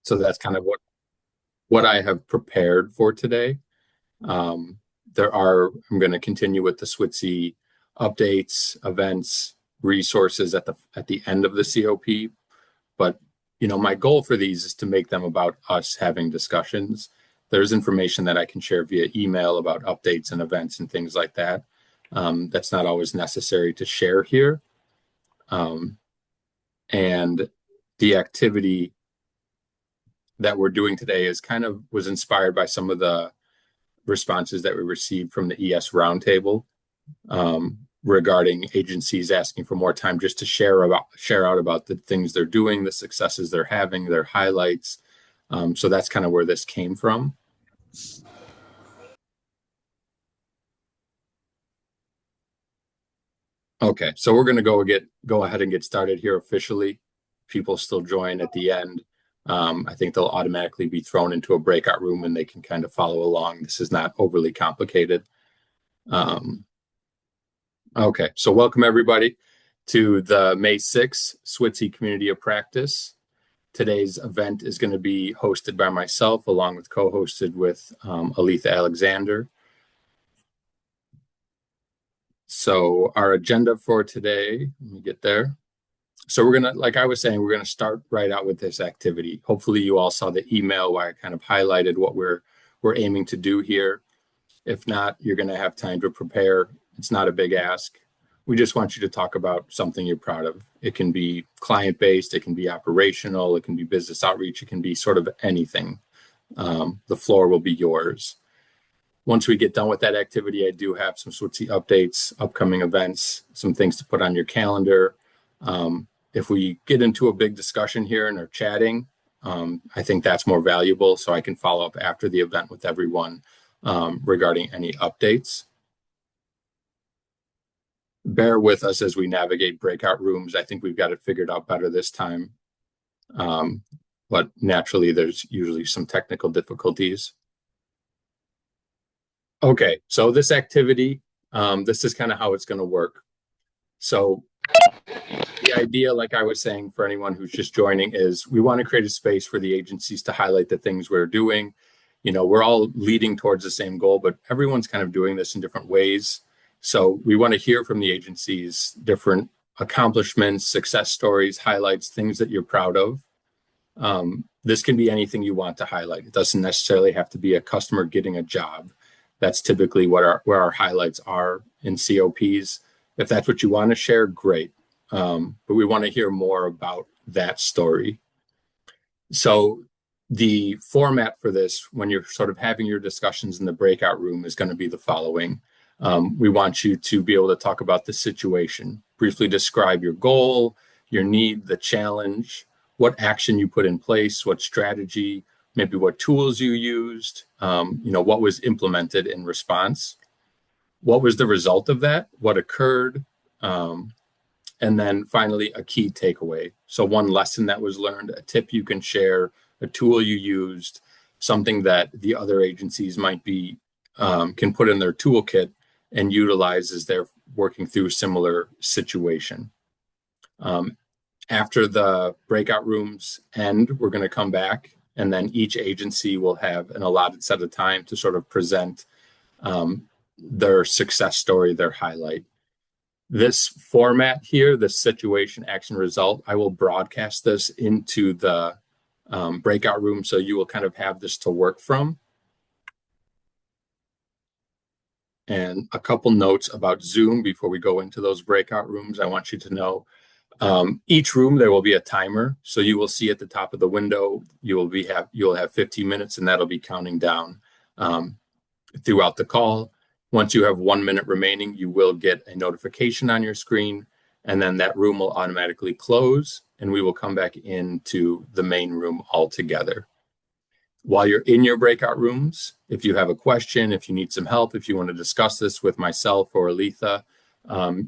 So that's kind of what I have prepared for today. Um, I'm going to continue with the SWTCIE updates, events, resources at the end of the COP. But my goal for these is to make them about us having discussions. There's information that I can share via email about updates and events and things like that. That's not always necessary to share here. And the activity that we're doing today was inspired by some of the responses that we received from the ES Roundtable regarding agencies asking for more time just to share out about the things they're doing, the successes they're having, their highlights. So that's kind of where this came from. Okay, so we're going to go ahead and get started here officially. People still join at the end. I think they'll automatically be thrown into a breakout room and they can kind of follow along. This is not overly complicated. Okay, so welcome everybody to the May 6th SWTCIE Community of Practice. Today's event is going to be hosted by myself along with co-hosted with Aletha Alexander. So our agenda for today, let me get there. So we're going to, like I was saying, we're going to start right out with this activity. Hopefully you all saw the email where I kind of highlighted what we're aiming to do here. If not, you're going to have time to prepare. It's not a big ask. We just want you to talk about something you're proud of. It can be client-based, it can be operational, it can be business outreach, it can be sort of anything. The floor will be yours. Once we get done with that activity, I do have some SWTCIE updates, upcoming events, some things to put on your calendar. If we get into a big discussion here and are chatting, I think that's more valuable, so I can follow up after the event with everyone regarding any updates. Bear with us as we navigate breakout rooms. I think we've got it figured out better this time. But naturally, there's usually some technical difficulties. Okay, so this activity, this is kind of how it's going to work. So the idea, like I was saying, for anyone who's just joining, is we want to create a space for the agencies to highlight the things we're doing. We're all leading towards the same goal, but everyone's kind of doing this in different ways. So we want to hear from the agencies different accomplishments, success stories, highlights, things that you're proud of. This can be anything you want to highlight. It doesn't necessarily have to be a customer getting a job. That's typically where our highlights are in COPs. If that's what you want to share, great. But we want to hear more about that story. So the format for this, when you're sort of having your discussions in the breakout room, is going to be the following. We want you to be able to talk about the situation, briefly describe your goal, your need, the challenge, what action you put in place, what strategy, maybe what tools you used, what was implemented in response, what was the result of that, what occurred, and then finally a key takeaway. So one lesson that was learned, a tip you can share, a tool you used, something that the other agencies might be can put in their toolkit and utilize as they're working through a similar situation. After the breakout rooms end, we're going to come back, and then each agency will have an allotted set of time to sort of present their success story, their highlight. This format here, the situation, action, result, I will broadcast this into the breakout room, so you will kind of have this to work from. And a couple notes about Zoom before we go into those breakout rooms. I want you to know each room there will be a timer, so you will see at the top of the window you'll have 15 minutes, and that'll be counting down throughout the call. Once you have 1 minute remaining, you will get a notification on your screen, and then that room will automatically close, and we will come back into the main room altogether. While you're in your breakout rooms, if you have a question, if you need some help, if you want to discuss this with myself or Aletha,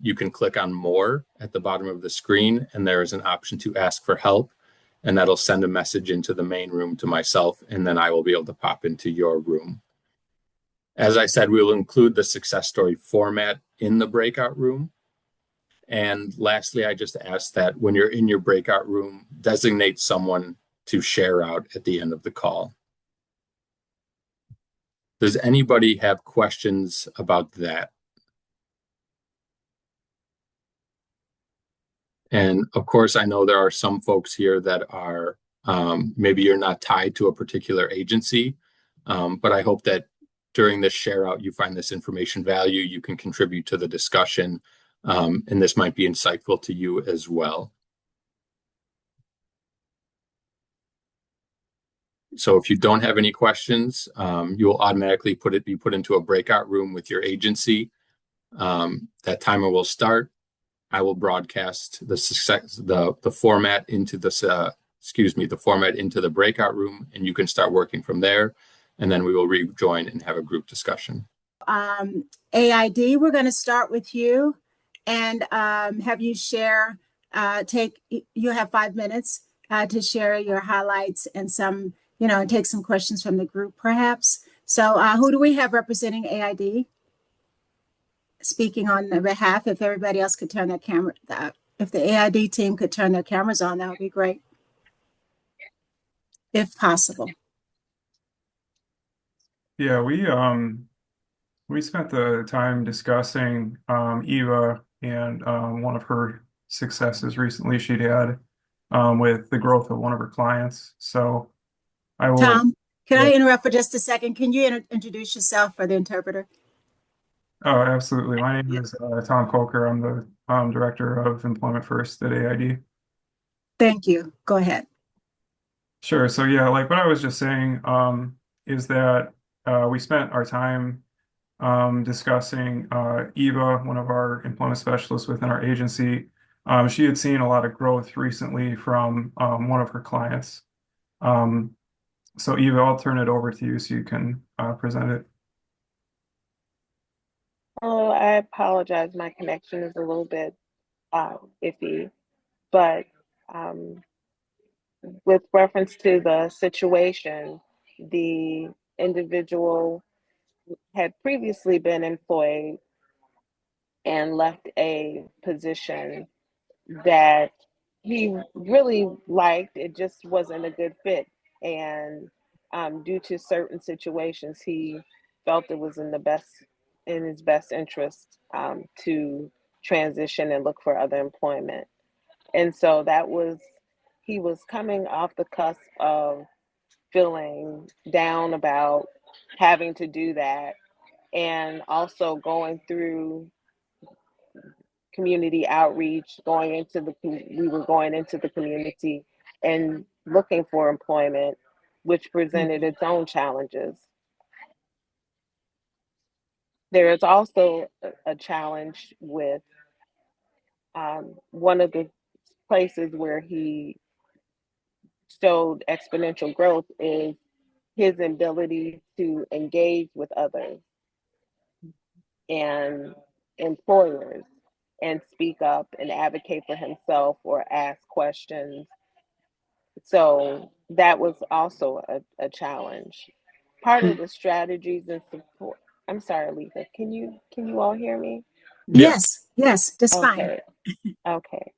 you can click on More at the bottom of the screen, and there is an option to ask for help, and that'll send a message into the main room to myself, and then I will be able to pop into your room. As I said, we will include the success story format in the breakout room. And lastly, I just ask that when you're in your breakout room, designate someone to share out at the end of the call. Does anybody have questions about that? And of course, I know there are some folks here that are maybe you're not tied to a particular agency, but I hope that during this share out, you find this information value, you can contribute to the discussion, and this might be insightful to you as well. So if you don't have any questions, you will automatically be put into a breakout room with your agency. That timer will start. I will broadcast the format into this, the format into the breakout room, and you can start working from there. And then we will rejoin and have a group discussion. AID, we're going to start with you and have you share, you have 5 minutes to share your highlights and some, and take some questions from the group perhaps. So who do we have representing AID? Speaking on their behalf, if everybody else could turn their camera, if the AID team could turn their cameras on, that would be great, if possible. Yeah, we spent the time discussing Eva and one of her successes recently she'd had with the growth of one of her clients. So I will. Tom, can I interrupt for just a second? Can you introduce yourself for the interpreter? Oh, absolutely. My name is Tom Coker. I'm the Director of Employment First at AID. Thank you. Go ahead. Sure. So yeah, like what I was just saying is that we spent our time discussing Eva, one of our employment specialists within our agency. She had seen a lot of growth recently from one of her clients. So Eva, I'll turn it over to you so you can present it. Oh, I apologize. My connection is a little bit iffy, but with reference to the situation, the individual had previously been employed and left a position that he really liked. It just wasn't a good fit. And due to certain situations, he felt it was in his best interest to transition and look for other employment. And so he was coming off the cusp of feeling down about having to do that, and also going through community outreach, we were going into the community and looking for employment, which presented its own challenges. There is also a challenge with one of the places where he showed exponential growth is his ability to engage with others and employers and speak up and advocate for himself or ask questions. So that was also a challenge. Part of the strategies and support. I'm sorry, Lisa. Can you all hear me? Yes, that's okay. fine. Okay.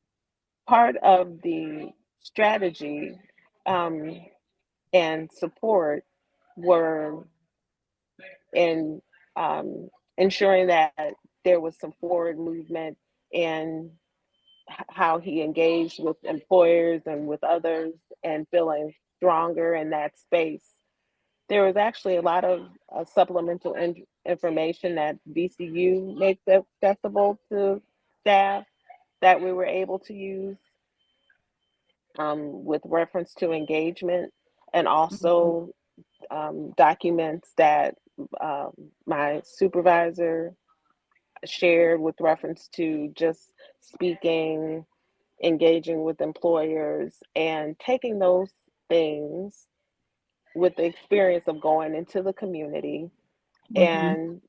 Part of the strategy and support were in ensuring that there was some forward movement in how he engaged with employers and with others and feeling stronger in that space. There was actually a lot of supplemental information that VCU makes accessible to staff that we were able to use with reference to engagement, and also documents that my supervisor shared with reference to just speaking, engaging with employers, and taking those things with the experience of going into the community and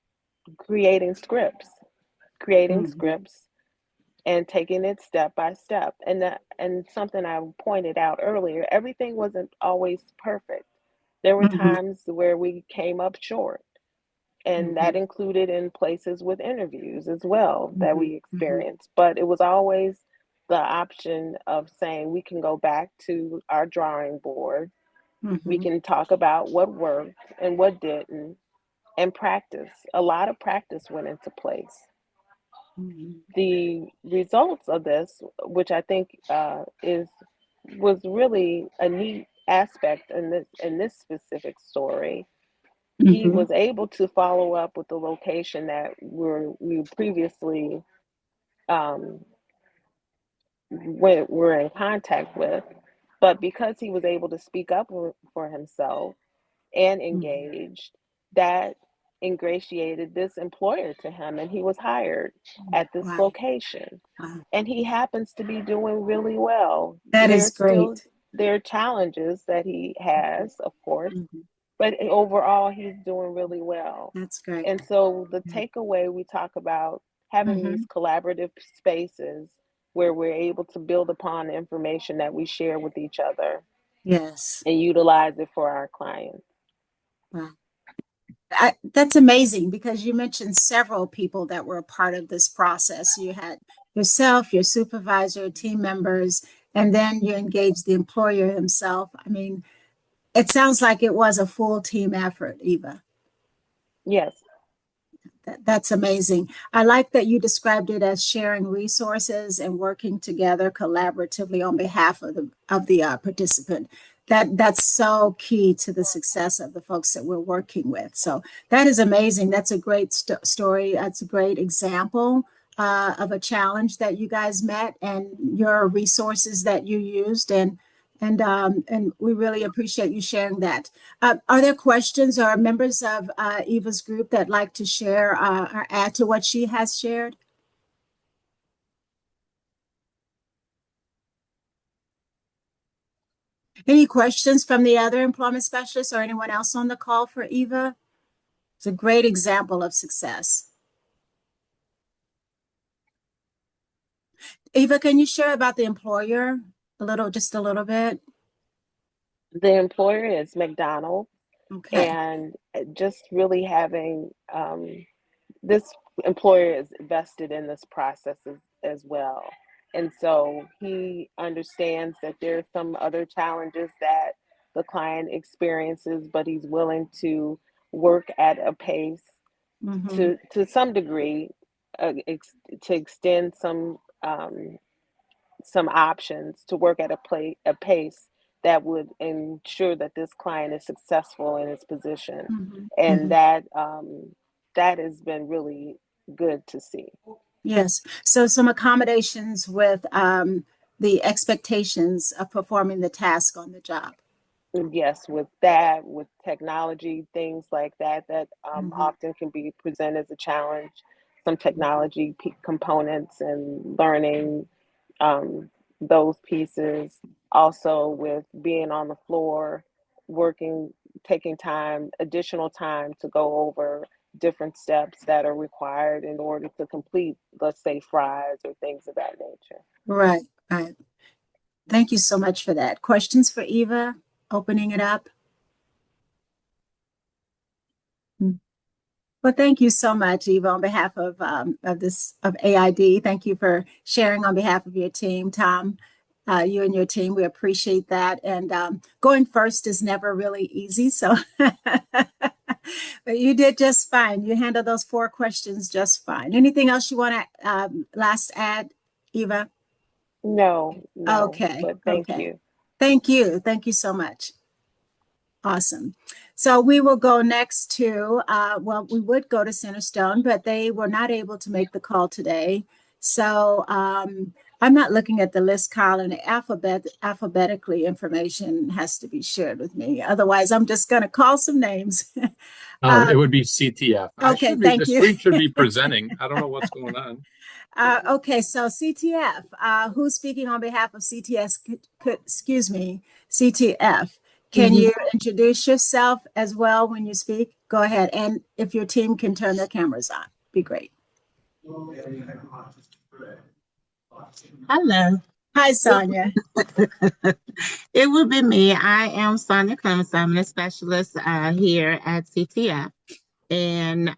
creating scripts and taking it step by step. And something I pointed out earlier, everything wasn't always perfect. There were times where we came up short, and that included in places with interviews as well that we experienced. But it was always the option of saying we can go back to our drawing board. We Mhm. can talk about what worked and what didn't and practice. A lot of practice went into place. Mhm. The results of this, which I think was really a neat aspect in this specific story. He Mhm. was able to follow up with the location that we previously um, were in contact with, but because he was able to speak up for himself and Mhm. engaged, that ingratiated this employer to him, and he was hired at this Wow. location. Wow. And he happens to be doing really well. That is great. There are challenges that he Mhm. has, of course, Mhm. but overall he's doing really well. That's great. And so the Yeah. takeaway, we talk about having these Mhm. collaborative spaces where we're able to build upon the information that we share with each other Yes. and utilize it for our clients. Wow. That's amazing because you mentioned several people that were a part of this process. You had yourself, your supervisor, team members, and then you engaged the employer himself. I mean, it sounds like it was a full team effort, Eva. Yes. That's amazing. I like that you described it as sharing resources and working together collaboratively on behalf of the participant. That's so key to the success of the folks that we're working with. So that is amazing. That's a great story. That's a great example of a challenge that you guys met and your resources that you used and we really appreciate you sharing that. Are there questions or members of Eva's group that like to share or add to what she has shared? Any questions from the other employment specialists or anyone else on the call for Eva? It's a great example of success. Eva, can you share about the employer just a little bit? The employer is McDonald's, Okay. and just really having this employer is vested in this process as well. And so he understands that there are some other challenges that the client experiences, but he's willing to work at a pace Mm-hmm. to some degree, to extend some options to work at a pace that would ensure that this client is successful in his position, Mm-hmm. and Mm-hmm. that has been really good to see. Yes. So some accommodations with the expectations of performing the task on the job. Yes, with that, with technology, things like that, that Mm-hmm. often can be presented as a challenge. Some Mm-hmm. technology components and learning um, those pieces. Also, with being on the floor, working, taking time, additional time to go over different steps that are required in order to complete, let's say, fries or things of that nature. Right, right. Thank you so much for that. Questions for Eva? Opening it up. Well, thank you so much, Eva, on behalf of AID. Thank you for sharing on behalf of your team, Tom. You and your team, we appreciate that. And going first is never really easy, so but you did just fine. You handled those 4 questions just fine. Anything else you want to last add, Eva? No, no, Okay, but thank okay. you. Thank you. Thank you so much. Awesome. So we will go next to, well, we would go to Centerstone, but they were not able to make the call today. So I'm not looking at the list, Kyle, and alphabetically information has to be shared with me. Otherwise, I'm just going to call some names. It would be CTF. Okay, The thank you. screen should be presenting. I don't know what's going on. Okay, so CTF, who's speaking on behalf of CTS? Excuse me, CTF. Can Mhm. you introduce yourself as well when you speak? Go ahead, and if your team can turn their cameras on, be great. Hello. Hi, It, Sonia. it will be me. I am Sonia Clemens. I'm a specialist here at CTF. And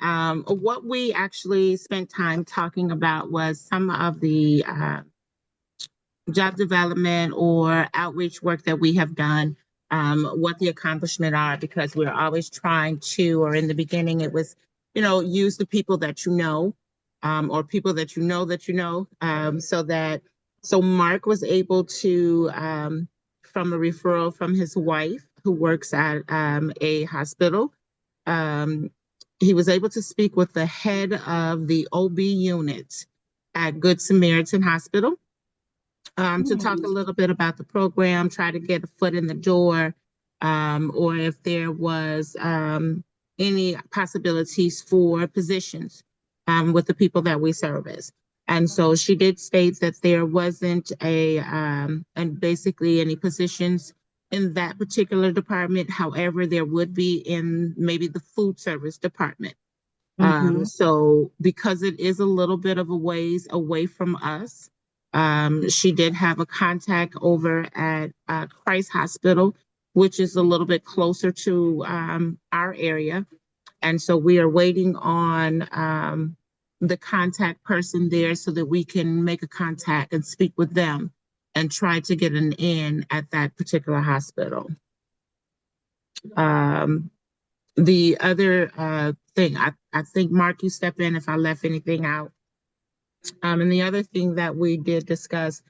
what we actually spent time talking about was some of the job development or outreach work that we have done, what the accomplishment are, because we're always trying to, or in the beginning it was, use the people that you know, or people that you know, so Mark was able to, from a referral from his wife who works at a hospital, um, he was able to speak with the head of the OB unit at Good Samaritan Hospital, to talk a little bit about the program, try to get a foot in the door, or if there was any possibilities for positions with the people that we service. And so she did state that there wasn't and basically any positions in that particular department. However, there would be in maybe the food service department. So because it is a little bit of a ways away from us, she did have a contact over at Christ Hospital, which is a little bit closer to our area. And so we are waiting on the contact person there so that we can make a contact and speak with them and try to get an in at that particular hospital. The other thing, I think, Mark, you step in if I left anything out. And the other thing that we did discuss,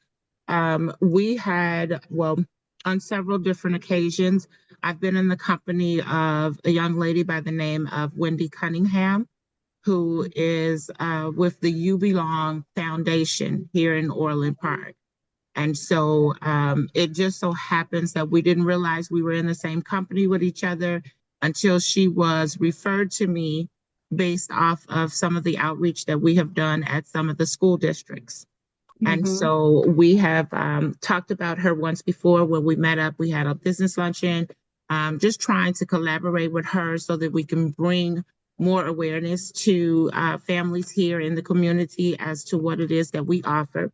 we had, well, on several different occasions, I've been in the company of a young lady by the name of Wendy Cunningham, who is with the You Belong Foundation here in Orland Park. And so it just so happens that we didn't realize we were in the same company with each other until she was referred to me based off of some of the outreach that we have done at some of the school districts. And so we have talked about her once before when we met up. We had a business luncheon, just trying to collaborate with her so that we can bring more awareness to families here in the community as to what it is that we offer.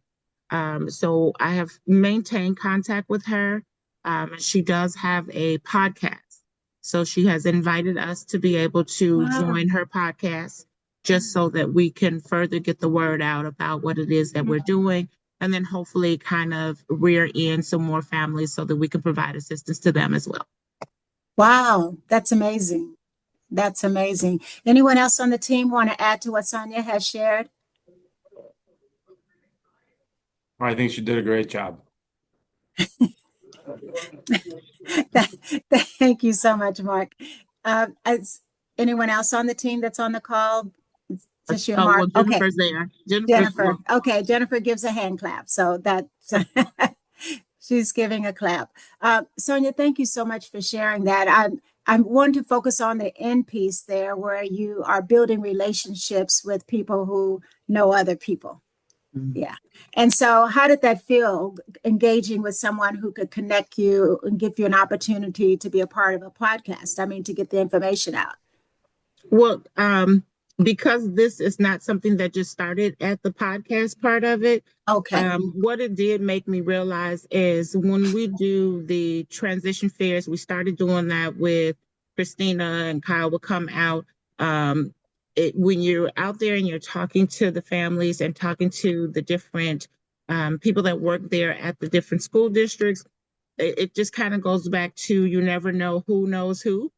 So I have maintained contact with her. She does have a podcast. So she has invited us to be able to join her podcast just so that we can further get the word out about what it is that we're doing, and then hopefully kind of rear in some more families so that we can provide assistance to them as well. Wow, that's amazing. That's amazing. Anyone else on the team want to add to what Sonia has shared? I think she did a great job. Thank you so much, Mark. Is anyone else on the team that's on the call? Just your Mark. Well, Jennifer's there. Jennifer. Okay, Jennifer gives a hand clap. So that's she's giving a clap. Sonia, thank you so much for sharing that. I want to focus on the end piece there, where you are building relationships with people who know other people. Yeah. And so how did that feel, engaging with someone who could connect you and give you an opportunity to be a part of a podcast? I mean, to get the information out. Well, because this is not something that just started at the podcast part of it. Okay. What it did make me realize is when we do the transition fairs, we started doing that with Christina, and Kyle would come out. When you're out there and you're talking to the families and talking to the different people that work there at the different school districts, it just kind of goes back to, you never know who knows who,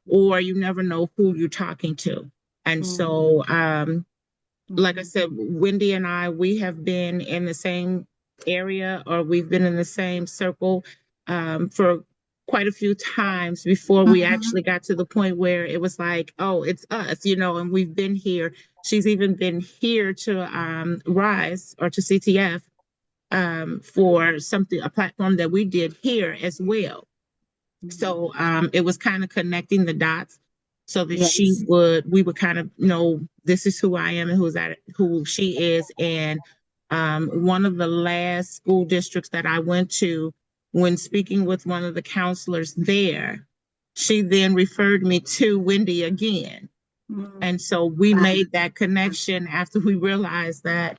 or you never know who you're talking to. And so, like I said, Wendy and I, we have been in the same area, or we've been in the same circle for quite a few times before we actually got to the point where it was like, oh, it's us, and we've been here. She's even been here to RISE or to CTF for a platform that we did here as well. So it was kind of connecting the dots so that we would kind of know, this is who I am and who she is. And one of the last school districts that I went to, when speaking with one of the counselors there, she then referred me to Wendy again. And so we made that connection after we realized that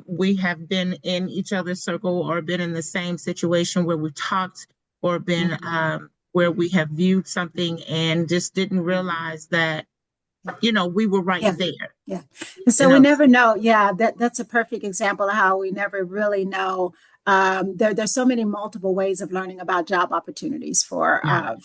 we have been in each other's circle or been in the same situation where we talked or been where we have viewed something and just didn't realize that we were right Yeah. there. Yeah. And so we never know. Yeah, that's a perfect example of how we never really know. There's so many multiple ways of learning about job opportunities for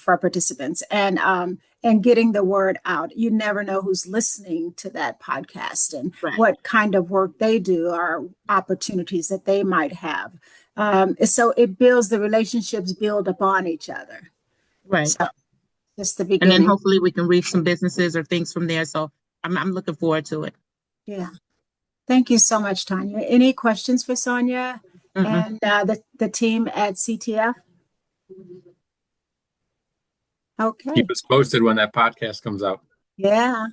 participants and getting the word out. You never know who's listening to that podcast and what kind of work they do or opportunities that they might have. So it builds the relationships build upon each other. Right. So just the beginning. And then hopefully we can reach some businesses or things from there. So I'm looking forward to it. Yeah. Thank you so much, Tanya. Any questions for Sonia and the team at CTF? Okay. Keep us posted when that podcast comes out. Yeah.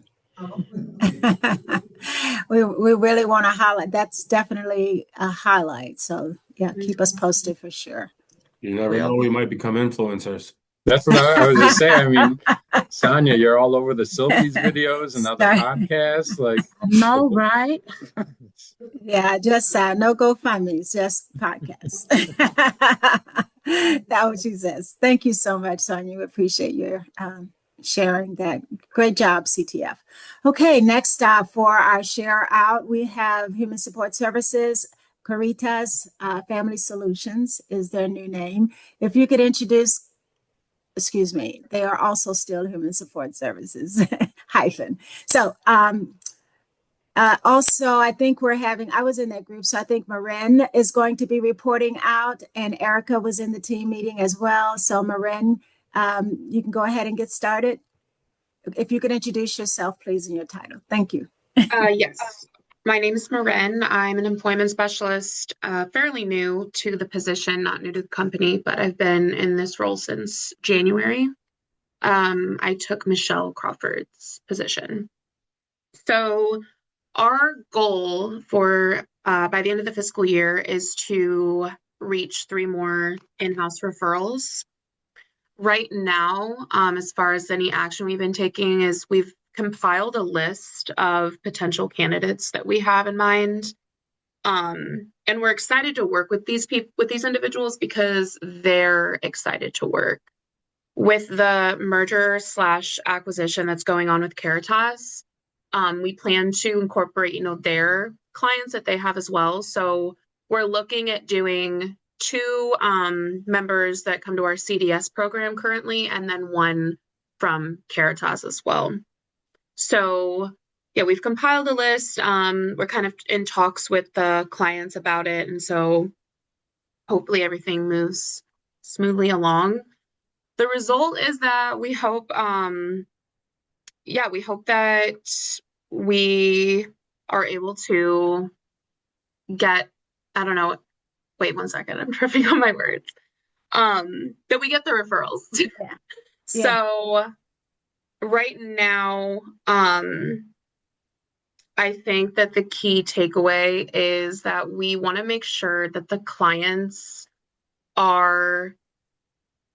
we really want to highlight. That's definitely a highlight. So yeah, keep us posted for sure. You never know, we might become influencers. That's what I was going to say. I mean, Sonia, you're all over the Sylphie's videos and other podcasts. Like, no, right? Yeah, just no GoFundMe's, just podcasts. That's what she says. Thank you so much, Sonia. We appreciate your sharing that. Great job, CTF. Okay, next for our share out, we have Human Support Services. Caritas Family Solutions is their new name. If you could introduce. Excuse me, they are also still Human Support Services hyphen. So also, I think I was in that group, so I think Marin is going to be reporting out, and Erica was in the team meeting as well. So Marin, you can go ahead and get started. If you could introduce yourself, please, and your title. Thank you. Yes. My name is Marin. I'm an employment specialist, fairly new to the position, not new to the company, but I've been in this role since January. I took Michelle Crawford's position. So our goal for by the end of the fiscal year is to reach 3 more in-house referrals. Right now, as far as any action we've been taking is we've compiled a list of potential candidates that we have in mind. And we're excited to work with these individuals because they're excited to work. With the merger / acquisition that's going on with Caritas, we plan to incorporate, their clients that they have as well. So we're looking at doing 2 members that come to our CDS program currently, and then 1 from Caritas as well. So yeah, we've compiled a list. We're kind of in talks with the clients about it. And so hopefully everything moves smoothly along. The result is that we hope, we hope that we are able to get, I don't know, wait 1 second, I'm tripping on my words. That we get the referrals. Yeah. So right now, I think that the key takeaway is that we want to make sure that the clients are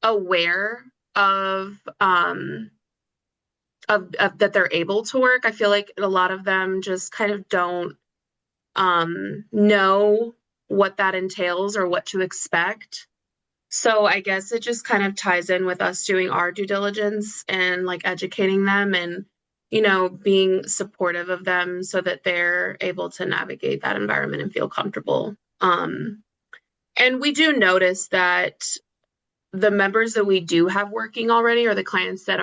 aware of that they're able to work. I feel like a lot of them just kind of don't know what that entails or what to expect. So I guess it just kind of ties in with us doing our due diligence and like educating them and, being supportive of them so that they're able to navigate that environment and feel comfortable. And we do notice that the members that we do have working already, or the clients that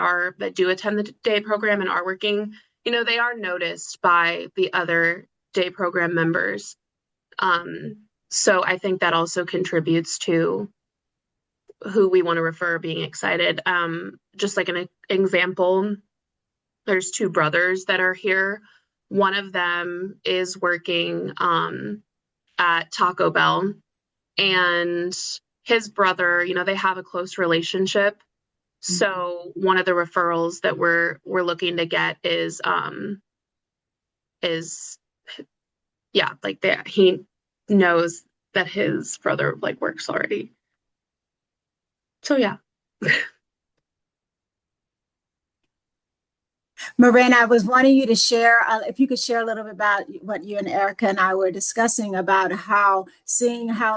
do attend the day program and are working, they are noticed by the other day program members. So I think that also contributes to who we want to refer being excited. Just like an example, there's 2 brothers that are here. One of them is working at Taco Bell, and his brother, they have a close relationship. So one of the referrals that we're looking to get is he knows that his brother works already. So yeah. Marin, I was wanting you to share, if you could share a little bit about what you and Erica and I were discussing about seeing how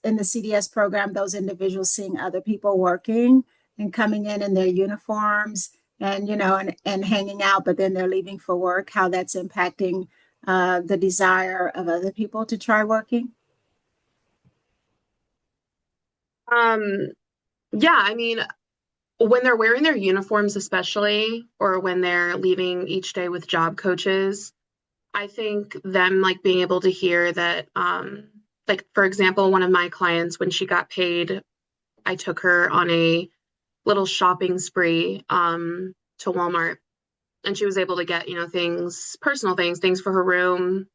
in the CDS program, those individuals seeing other people working and coming in their uniforms and and hanging out, but then they're leaving for work, how that's impacting the desire of other people to try working? Yeah, I mean, when they're wearing their uniforms, especially, or when they're leaving each day with job coaches, I think them like being able to hear that, like for example, one of my clients, when she got paid, I took her on a little shopping spree to Walmart, and she was able to get, things, personal things for her room.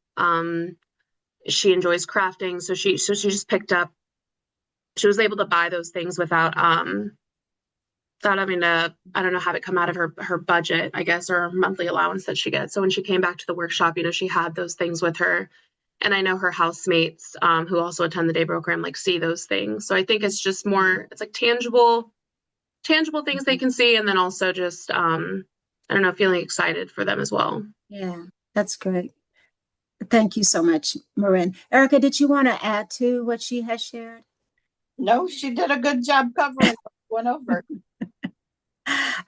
She enjoys crafting, so she just picked up. She was able to buy those things without having to, I don't know, have it come out of her budget, I guess, or monthly allowance that she gets. So when she came back to the workshop, she had those things with her. And I know her housemates who also attend the day program like see those things. So I think it's just more, it's like tangible things they can see, and then also just I don't know, feeling excited for them as well. Yeah, that's great. Thank you so much, Marin. Erica, did you want to add to what she has shared? No, she did a good job covering went over.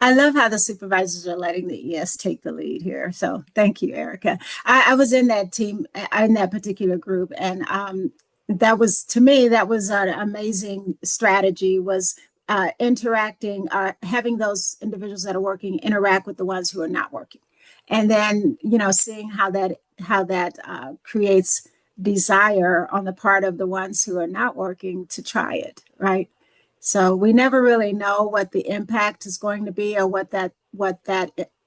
I love how the supervisors are letting the ES take the lead here. So thank you, Erica. I was in that team, in that particular group, and that was, to me, that was an amazing strategy, was interacting, having those individuals that are working interact with the ones who are not working. And then, seeing how that creates desire on the part of the ones who are not working to try it, right? So we never really know what the impact is going to be, or what that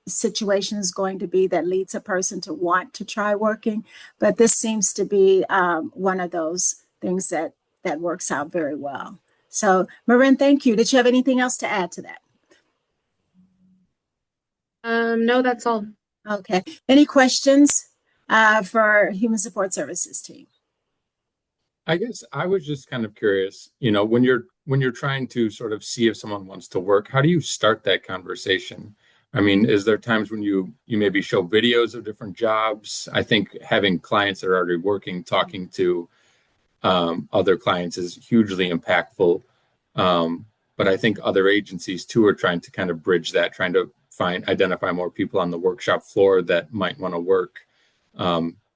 situation is going to be that leads a person to want to try working. But this seems to be one of those things that works out very well. So Marin, thank you. Did you have anything else to add to that? No, that's all. Okay. Any questions for Human Support Services team? I guess I was just kind of curious, when you're trying to sort of see if someone wants to work, how do you start that conversation? I mean, is there times when you maybe show videos of different jobs? I think having clients that are already working, talking to other clients is hugely impactful. But I think other agencies too are trying to kind of bridge that, trying to identify more people on the workshop floor that might want to work.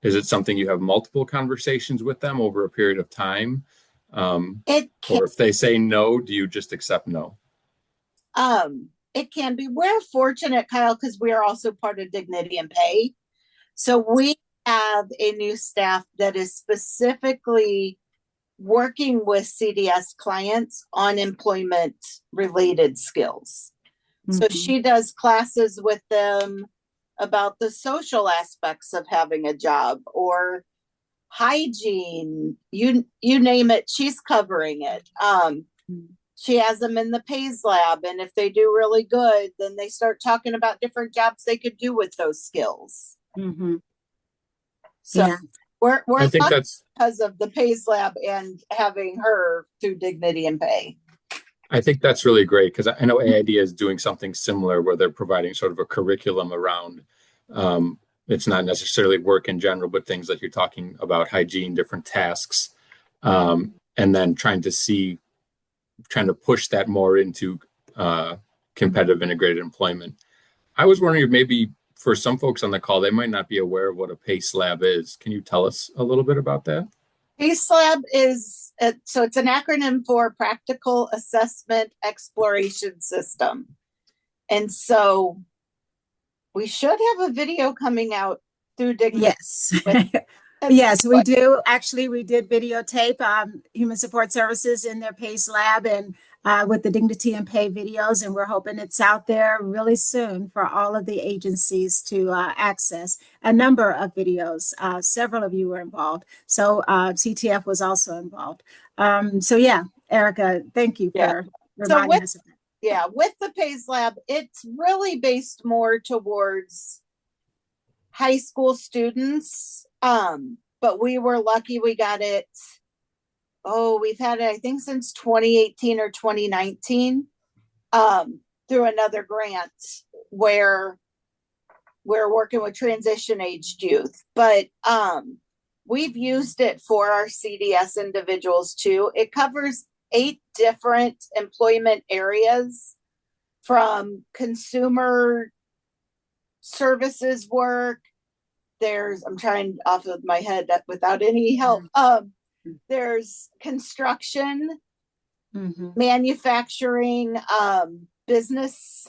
Is it something you have multiple conversations with them over a period of time? Or if they say no, do you just accept no? It can be. We're fortunate, Kyle, because we are also part of Dignity and Pay. So we have a new staff that is specifically working with CDS clients on employment related skills. Mm-hmm. So she does classes with them about the social aspects of having a job, or hygiene, you name it, she's covering it. She has them in the PAYS lab, and if they do really good, then they start talking about different jobs they could do with those skills. Mm-hmm. So yeah. We're I think that's because of the PAYS lab and having her through Dignity and Pay. I think that's really great, because I know AID is doing something similar where they're providing sort of a curriculum around, it's not necessarily work in general, but things like you're talking about, hygiene, different tasks, and then trying to push that more into competitive integrated employment. I was wondering if maybe for some folks on the call, they might not be aware of what a PACE lab is. Can you tell us a little bit about that? PACE lab is, so it's an acronym for Practical Assessment Exploration System. And so we should have a video coming out through Dignity. Yes. Yes, we do. Actually, we did videotape Human Support Services in their PACE lab, and with the Dignity and Pay videos, and we're hoping it's out there really soon for all of the agencies to access. A number of videos, several of you were involved. So CTF was also involved. So yeah, Erica, thank you for reminding us of that. Yeah, with the PACE lab, it's really based more towards high school students. But we were lucky we got it. We've had it, I think, since 2018 or 2019, through another grant where we're working with transition aged youth. But we've used it for our CDS individuals too. It covers 8 different employment areas, from consumer services work. I'm trying off of my head without any help. There's construction, manufacturing, business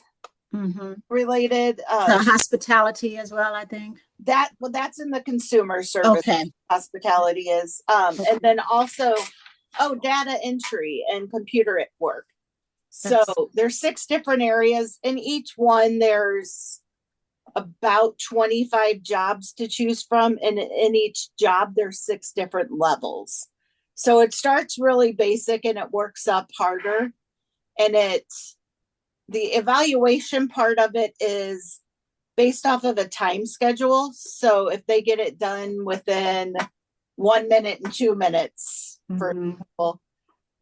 related. Hospitality as well, I think. That's in the consumer service. Okay. Hospitality is. And then also, data entry and computer work. So there's 6 different areas. In each one, there's about 25 jobs to choose from, and in each job there's 6 different levels. So it starts really basic and it works up harder, and the evaluation part of it is based off of a time schedule. So if they get it done within 1 minute and 2 minutes, for example,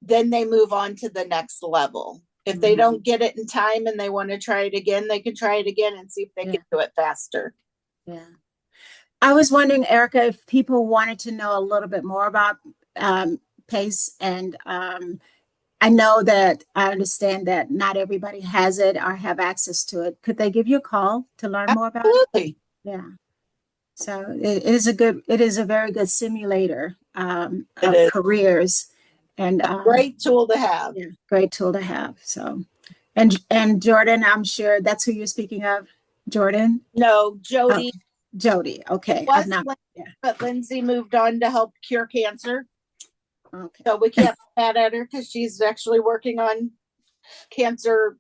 then they move on to the next level. If they don't get it in time and they want to try it again, they can try it again and see if they can do it faster. Yeah. I was wondering, Erica, if people wanted to know a little bit more about PACE, and I know that I understand that not everybody has it or have access to it. Could they give you a call to learn more about it? Absolutely. Yeah. So it is a very good simulator of careers. And great tool to have. Yeah, great tool to have. So, and Jordan, I'm sure that's who you're speaking of, Jordan. No, Jody. Oh, Jody. Okay. But Lindsay moved on to help cure cancer. Okay. So we can't put that at her because she's actually working on cancer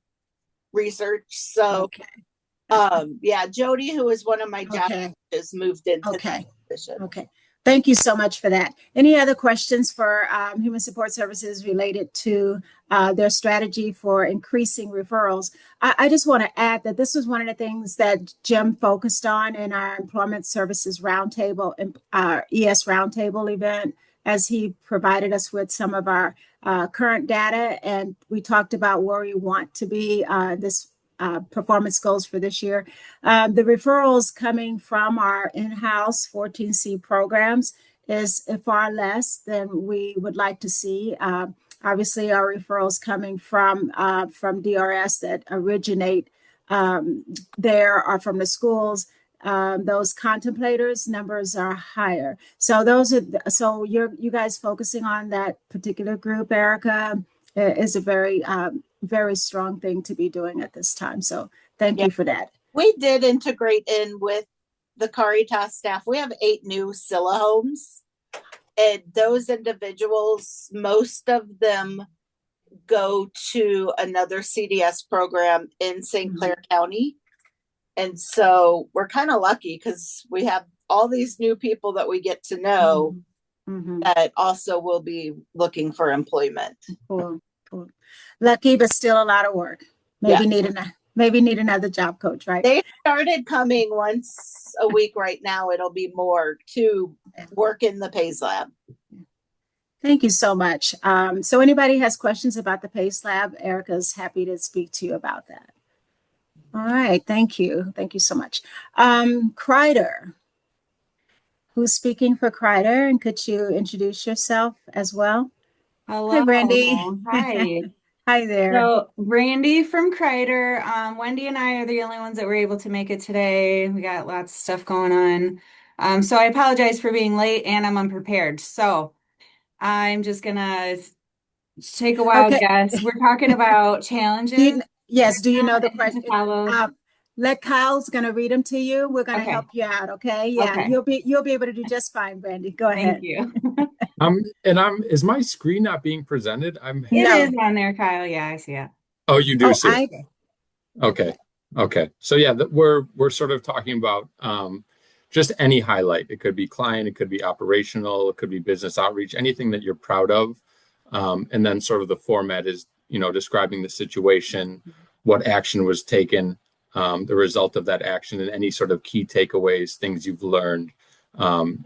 research. So, Jody, who is one of my job coaches, moved into the position. Okay. Thank you so much for that. Any other questions for Human Support Services related to their strategy for increasing referrals? I just want to add that this was one of the things that Jim focused on in our Employment Services Roundtable, our ES Roundtable event, as he provided us with some of our current data. And we talked about where we want to be this performance goals for this year. The referrals coming from our in-house 14C programs is far less than we would like to see. Obviously, our referrals coming from DRS that originate there are from the schools. Those contemplators numbers are higher. So you guys focusing on that particular group, Erica, is a very strong thing to be doing at this time. So thank you for that. We did integrate in with the Caritas staff. We have 8 new Scylla homes, and those individuals, most of them go to another CDS program in St. Clair County. And so we're kind of lucky because we have all these new people that we get to know that also will be looking for employment. Cool. Lucky, but still a lot of work. Maybe need another job coach, right? They started coming once a week right now. It'll be more to work in the PACE Lab. Thank you so much. So anybody has questions about the PACE Lab, Erica's happy to speak to you about that. All right. Thank you. Thank you so much. Kreider. Who's speaking for Kreider? And could you introduce yourself as well? Hello. Hi, Brandy. Hi. Hi there. So, Brandy from Kreider. Wendy and I are the only ones that were able to make it today. We got lots of stuff going on. So I apologize for being late and I'm unprepared. So I'm just gonna take a wild guess. We're talking about challenges. Do you know the question? Let Kyle's gonna read them to you. We're gonna help you out. Okay. Yeah. Okay. You'll be able to do just fine, Brandy. Go ahead. Thank you. Is my screen not being presented? It is on there, Kyle. Yeah, I see it. Oh, you do see it. Okay. So yeah, we're sort of talking about just any highlight. It could be client, it could be operational, it could be business outreach, anything that you're proud of. And then sort of the format is, describing the situation, what action was taken, the result of that action, and any sort of key takeaways, things you've learned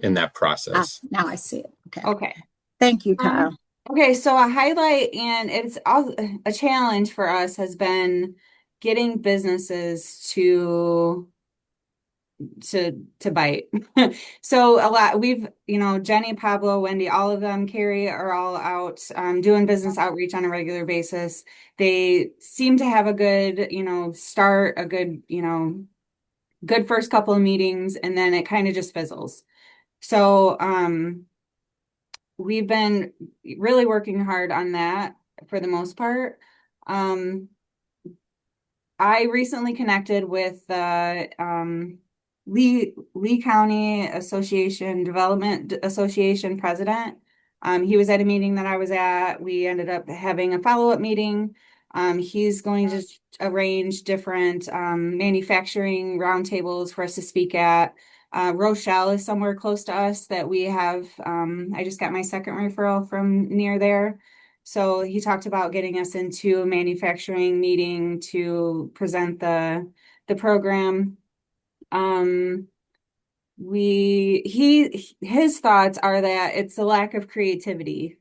in that process. Now I see it. Okay. Thank you, Kyle. Okay, so a highlight, and it's a challenge for us, has been getting businesses to to bite. So a lot we've, Jenny, Pablo, Wendy, all of them, Carrie, are all out doing business outreach on a regular basis. They seem to have a good, start, a good, good first couple of meetings, and then it kind of just fizzles. So we've been really working hard on that for the most part. I recently connected with the Lee County Association Development Association president. He was at a meeting that I was at. We ended up having a follow-up meeting. He's going to arrange different manufacturing roundtables for us to speak at. Rochelle is somewhere close to us that we have. I just got my second referral from near there. So he talked about getting us into a manufacturing meeting to present the program. His thoughts are that it's a lack of creativity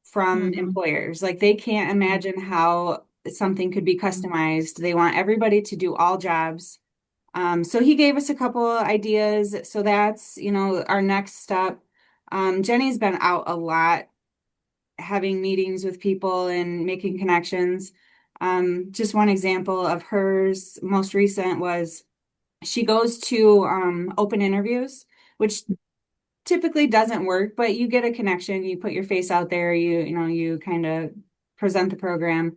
from employers. Like they can't imagine how something could be customized. They want everybody to do all jobs. So he gave us a couple of ideas. So that's, our next step. Jenny's been out a lot having meetings with people and making connections. Just one example of hers most recent was she goes to open interviews, which typically doesn't work, but you get a connection, you put your face out there, you kind of present the program.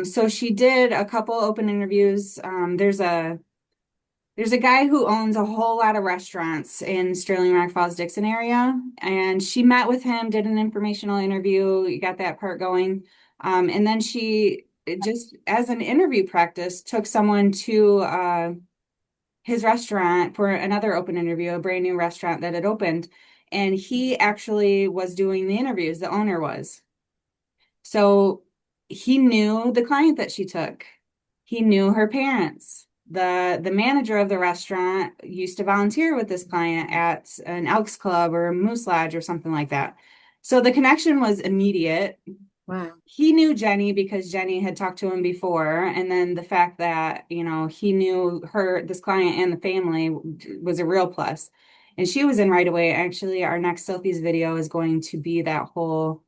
So she did a couple open interviews. There's a guy who owns a whole lot of restaurants in Sterling Rock Falls, Dixon area, and she met with him, did an informational interview, you got that part going. And then she just, as an interview practice, took someone to his restaurant for another open interview, a brand new restaurant that had opened. And he actually was doing the interviews, the owner was. So he knew the client that she took. He knew her parents. The manager of the restaurant used to volunteer with this client at an Elks Club or a Moose Lodge or something like that. So the connection was immediate. Wow. He knew Jenny because Jenny had talked to him before. And then the fact that, he knew this client and the family was a real plus. And she was in right away. Actually, our next Selfies video is going to be that whole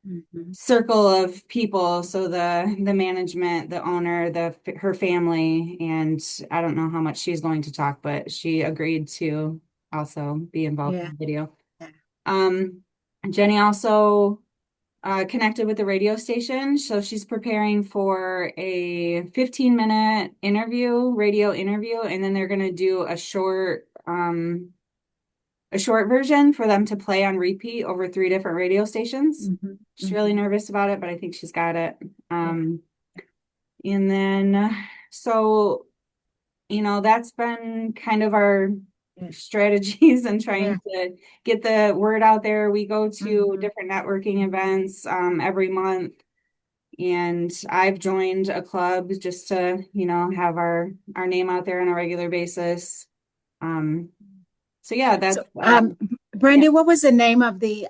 circle of people. So the management, the owner, her family, and I don't know how much she's going to talk, but she agreed to also be involved in the video. Yeah. Jenny also connected with the radio station. So she's preparing for a 15-minute radio interview, and then they're going to do a short version for them to play on repeat over 3 different radio stations. She's really nervous about it, but I think she's got it. And then, so, that's been kind of our strategies and trying to get the word out there. We go to different networking events every month, and I've joined a club just to, have our name out there on a regular basis. So yeah, that's Brandy, what was the name of the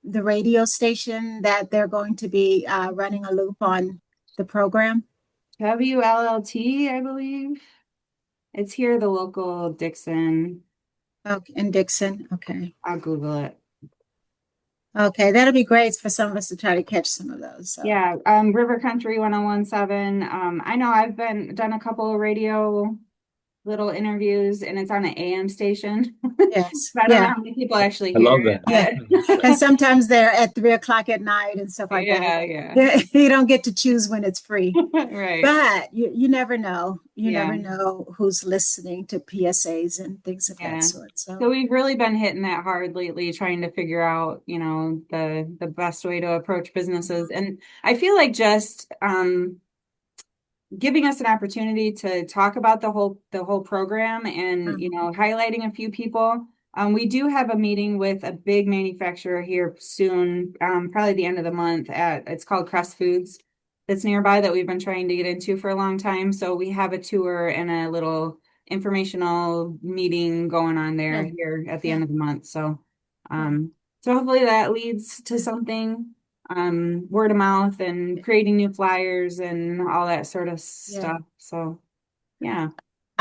radio station that they're going to be running a loop on the program? WLLT, I believe. It's here, the local Dixon. Okay, in Dixon. Okay. I'll Google it. Okay, that'll be great for some of us to try to catch some of those. So. Yeah, River Country 1017. I know I've done a couple of radio little interviews, and it's on an AM station. Yes. I don't know how many people actually hear. I love that. Yeah. And sometimes they're at 3 o'clock at night and stuff like that. Yeah. You don't get to choose when it's free. Right. But you never know. You never know who's listening to PSAs and things of that sort. So we've really been hitting that hard lately, trying to figure out, the best way to approach businesses. And I feel like just giving us an opportunity to talk about the whole program and highlighting a few people. We do have a meeting with a big manufacturer here soon, probably the end of the month it's called Crest Foods, that's nearby, that we've been trying to get into for a long time. So we have a tour and a little informational meeting going on there here at the end of the month. So so hopefully that leads to something. Word of mouth and creating new flyers and all that sort of stuff. So, yeah.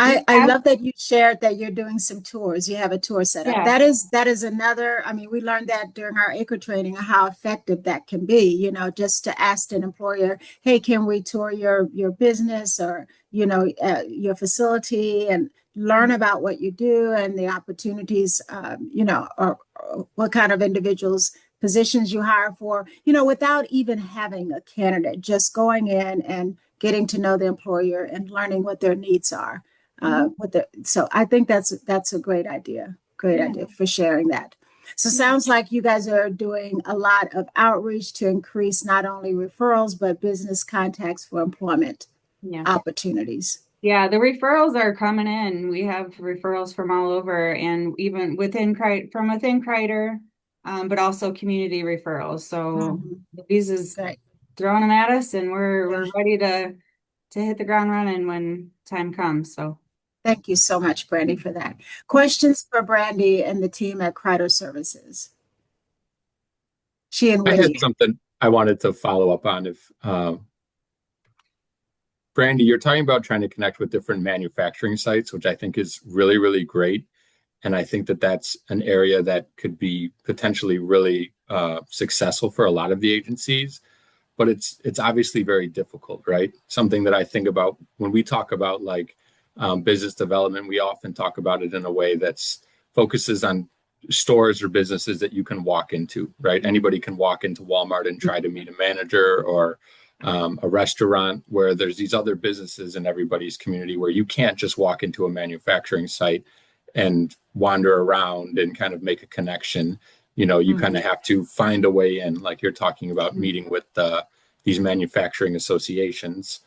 I love that you shared that you're doing some tours. You have a tour set up. Yeah. That is another, I mean, we learned that during our acre training, how effective that can be, you know, just to ask an employer, hey, can we tour your business or, you know, your facility and learn about what you do and the opportunities, you know, or what kind of individuals, positions you hire for, you know, without even having a candidate, just going in and getting to know the employer and learning what their needs are. So I think that's a great idea. Great idea for sharing that. So sounds like you guys are doing a lot of outreach to increase not only referrals but business contacts for employment opportunities. Yeah, the referrals are coming in. We have referrals from all over, and even within Kreider, but also community referrals. So Louise is throwing them at us, and we're ready to hit the ground running when time comes. So. Thank you so much, Brandy, for that. Questions for Brandy and the team at Kreider Services? She and Wendy. I had something I wanted to follow up on. If Brandy, you're talking about trying to connect with different manufacturing sites, which I think is really, really great. And I think that that's an area that could be potentially really successful for a lot of the agencies. But it's obviously very difficult, right? Something that I think about when we talk about like business development, we often talk about it in a way that's focuses on stores or businesses that you can walk into, right? Anybody can walk into Walmart and try to meet a manager, or a restaurant, where there's these other businesses in everybody's community where you can't just walk into a manufacturing site and wander around and kind of make a connection. You know, you kind of have to find a way in, like you're talking about meeting with these manufacturing associations.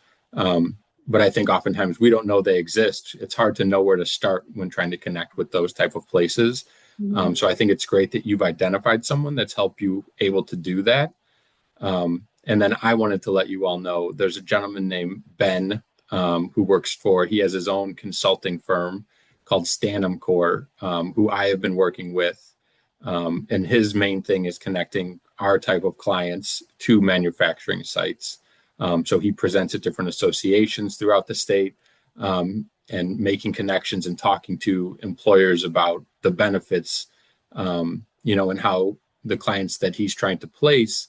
But I think oftentimes we don't know they exist. It's hard to know where to start when trying to connect with those type of places. So I think it's great that you've identified someone that's helped you able to do that. And then I wanted to let you all know there's a gentleman named Ben he has his own consulting firm called Stanham Core, who I have been working with. And his main thing is connecting our type of clients to manufacturing sites. So he presents at different associations throughout the state, and making connections and talking to employers about the benefits, you know, and how the clients that he's trying to place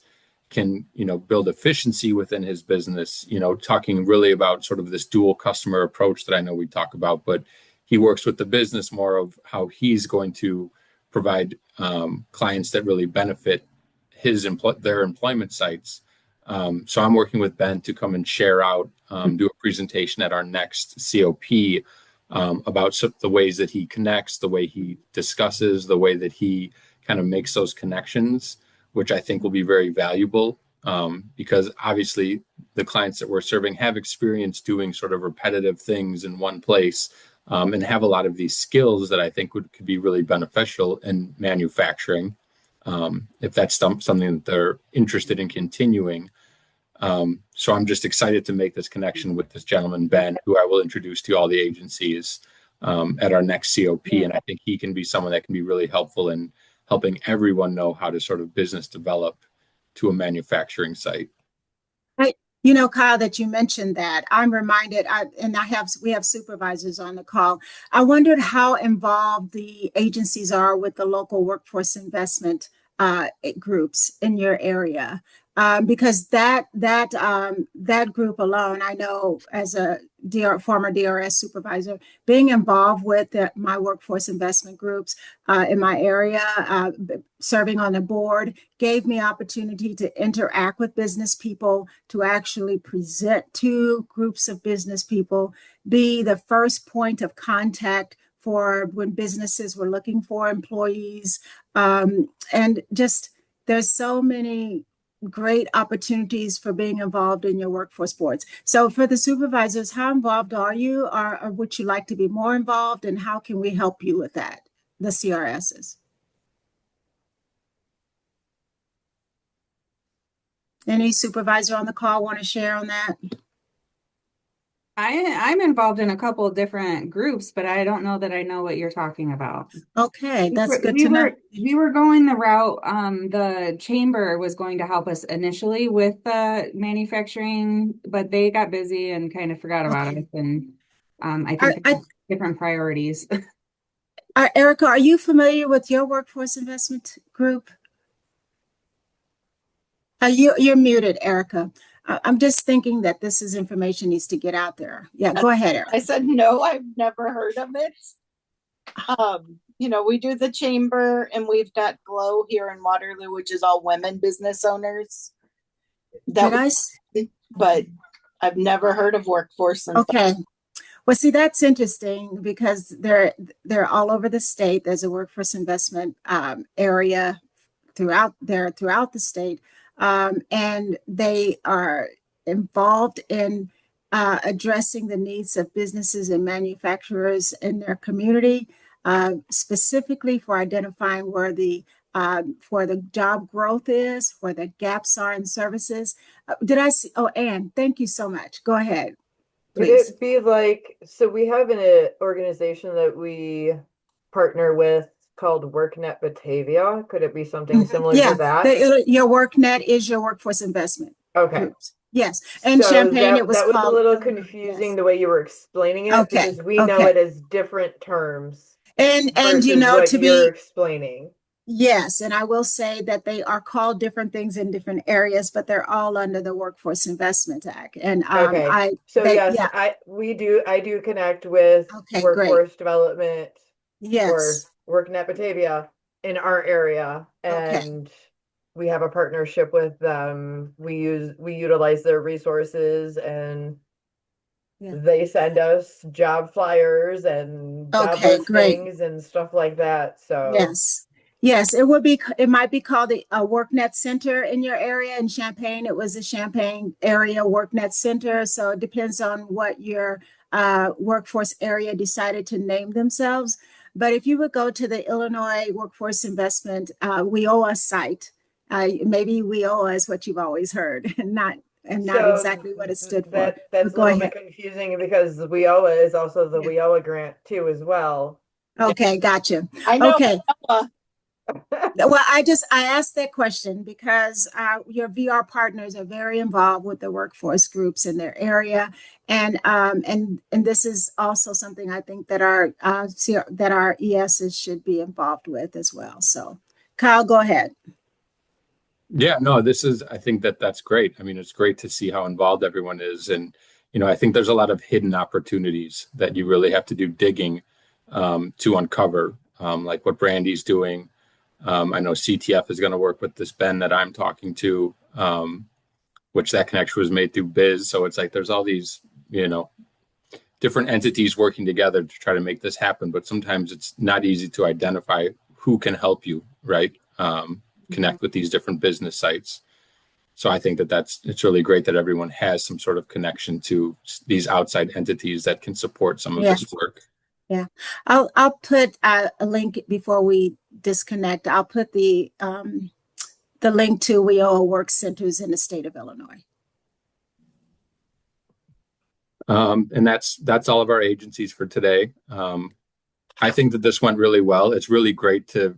can, you know, build efficiency within his business, you know, talking really about sort of this dual customer approach that I know we talk about, but he works with the business more of how he's going to provide clients that really benefit their employment sites. So I'm working with Ben to come and share out, do a presentation at our next COP about the ways that he connects, the way he discusses, the way that he kind of makes those connections, which I think will be very valuable, because obviously the clients that we're serving have experience doing sort of repetitive things in one place, and have a lot of these skills that I think could be really beneficial in manufacturing, if that's something that they're interested in continuing. So I'm just excited to make this connection with this gentleman, Ben, who I will introduce to all the agencies at our next COP. And I think he can be someone that can be really helpful in helping everyone know how to sort of business develop to a manufacturing site. You know, Kyle, that you mentioned that, I'm reminded, we have supervisors on the call. I wondered how involved the agencies are with the local workforce investment groups in your area. Because that group alone, I know as a former DRS supervisor, being involved with my workforce investment groups in my area, serving on the board, gave me opportunity to interact with business people, to actually present to groups of business people, be the first point of contact for when businesses were looking for employees. And just there's so many great opportunities for being involved in your workforce boards. So for the supervisors, how involved are you, or would you like to be more involved, and how can we help you with that, the CRSs? Any supervisor on the call want to share on that? I'm involved in a couple of different groups, but I don't know that I know what you're talking about. Okay, that's good to know. We were going the route, the chamber was going to help us initially with the manufacturing, but they got busy and kind of forgot about it. And I think different priorities. Erica, are you familiar with your workforce investment group? You're muted, Erica. I'm just thinking that this is information needs to get out there. Yeah, go ahead, Erica. I said, no, I've never heard of it. We do the chamber, and we've got Glow here in Waterloo, which is all women business owners. But I've never heard of workforce. Okay. Well, see, that's interesting because they're all over the state. There's a workforce investment area throughout the state, and they are involved in addressing the needs of businesses and manufacturers in their community, specifically for identifying where the job growth is, where the gaps are in services. Did I see? Oh, Anne, thank you so much. Go ahead. Would it be like, so we have an organization that we partner with called WorkNet Batavia. Could it be something similar to that? Your WorkNet is your workforce investment. Okay. Groups. Yes. And so Champaign, it was that was called, a little confusing the way you were explaining it, because we know it as different terms. And what you're explaining. Yes, and I will say that they are called different things in different areas, but they're all under the Workforce Investment Act. And I do connect with workforce development, or WorkNet Batavia in our area, and we have a partnership with them. We utilize their resources, and they send us job flyers and job listings and stuff like that. So Yes, it might be called a WorkNet Center in your area. In Champaign, it was a Champaign area WorkNet Center. So it depends on what your workforce area decided to name themselves. But if you would go to the Illinois Workforce Investment WIOA site, maybe WIOA is what you've always heard, and not exactly what it stood for. That's a little bit confusing, because the WIOA is also the WIOA grant too as well. Okay, gotcha. I know. Okay. Well, I asked that question because your VR partners are very involved with the workforce groups in their area, and this is also something I think that our ESs should be involved with as well. So, Kyle, go ahead. Yeah, no, I think that's great. I mean, it's great to see how involved everyone is, and I think there's a lot of hidden opportunities that you really have to do digging to uncover, like what Brandy's doing. I know CTF is going to work with this Ben that I'm talking to, which that connection was made through Biz. So it's like there's all these, different entities working together to try to make this happen. But sometimes it's not easy to identify who can help you, right? Connect with these different business sites. So I think it's really great that everyone has some sort of connection to these outside entities that can support some of this work. Yeah, I'll put a link before we disconnect. I'll put the link to WIOA work centers in the state of Illinois. And that's all of our agencies for today. I think that this went really well. It's really great to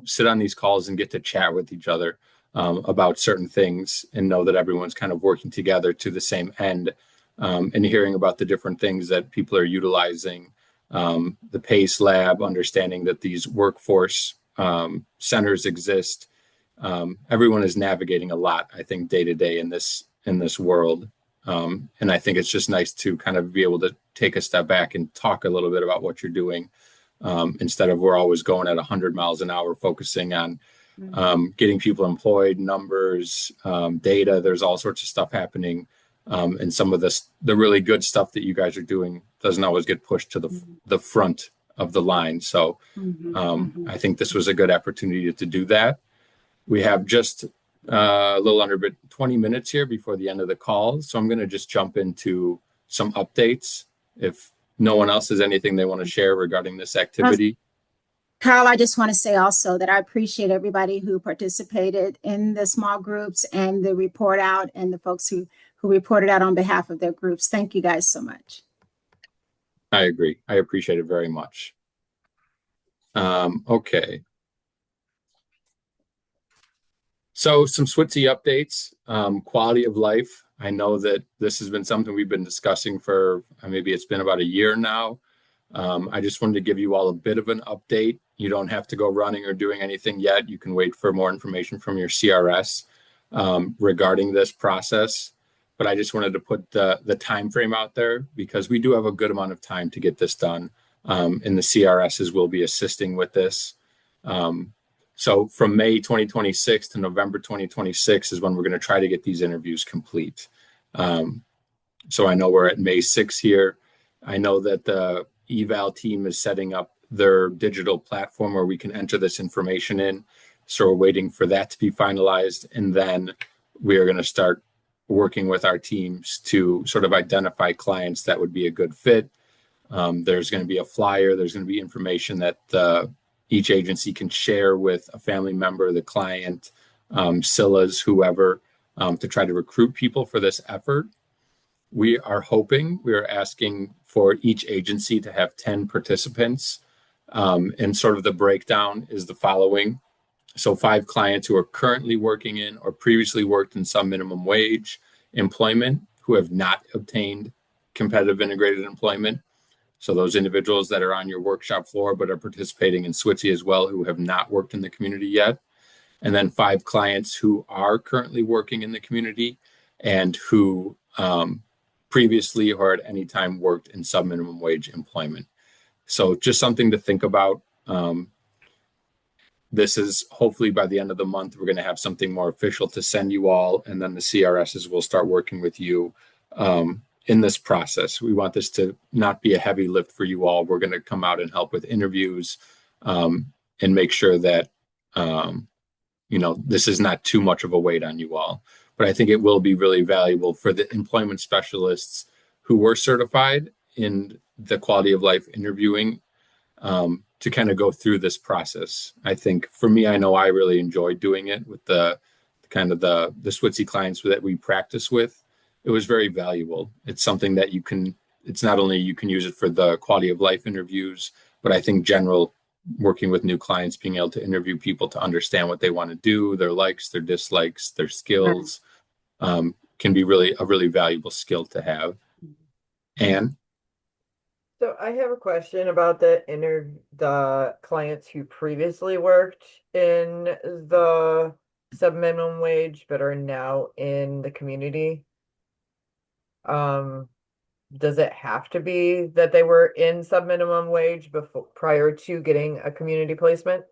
sit on these calls and get to chat with each other about certain things, and know that everyone's kind of working together to the same end, and hearing about the different things that people are utilizing. The PACE lab, understanding that these workforce centers exist. Everyone is navigating a lot, I think, day to day in this world. And I think it's just nice to kind of be able to take a step back and talk a little bit about what you're doing, instead of we're always going at 100 miles an hour, focusing on getting people employed, numbers, data. There's all sorts of stuff happening. And some of the really good stuff that you guys are doing doesn't always get pushed to the front of the line. So I think this was a good opportunity to do that. We have just a little under 20 minutes here before the end of the call. So I'm going to just jump into some updates. If no one else has anything they want to share regarding this activity. Carl, I just want to say also that I appreciate everybody who participated in the small groups and the report out, and the folks who reported out on behalf of their groups. Thank you guys so much. I agree. I appreciate it very much. Okay. So some SWTCIE updates, quality of life. I know that this has been something we've been discussing for maybe it's been about a year now. I just wanted to give you all a bit of an update. You don't have to go running or doing anything yet. You can wait for more information from your CRS regarding this process. But I just wanted to put the time frame out there because we do have a good amount of time to get this done. And the CRSs will be assisting with this. So from May 2026 to November 2026 is when we're going to try to get these interviews complete. So I know we're at May 6th here. I know that the eval team is setting up their digital platform where we can enter this information in. So we're waiting for that to be finalized. And then we are going to start working with our teams to sort of identify clients that would be a good fit. There's going to be a flyer. There's going to be information that each agency can share with a family member, the client, SILAs, whoever, to try to recruit people for this effort. We are asking for each agency to have 10 participants. And sort of the breakdown is the following. So 5 clients who are currently working in or previously worked in some minimum wage employment who have not obtained competitive integrated employment. So those individuals that are on your workshop floor but are participating in SWTCIE as well who have not worked in the community yet. And then 5 clients who are currently working in the community and who previously or at any time worked in sub-minimum wage employment. So just something to think about. This is hopefully by the end of the month, we're going to have something more official to send you all. And then the CRSs will start working with you in this process. We want this to not be a heavy lift for you all. We're going to come out and help with interviews and make sure that, this is not too much of a weight on you all. But I think it will be really valuable for the employment specialists who were certified in the quality of life interviewing to kind of go through this process. I think for me, I know I really enjoyed doing it with the SWTCIE clients that we practice with. It was very valuable. It's something that it's not only you can use it for the quality of life interviews, but I think general working with new clients, being able to interview people to understand what they want to do, their likes, their dislikes, their skills, can be a really valuable skill to have. Anne? So I have a question about the clients who previously worked in the sub-minimum wage but are now in the community. Does it have to be that they were in sub-minimum wage prior to getting a community placement?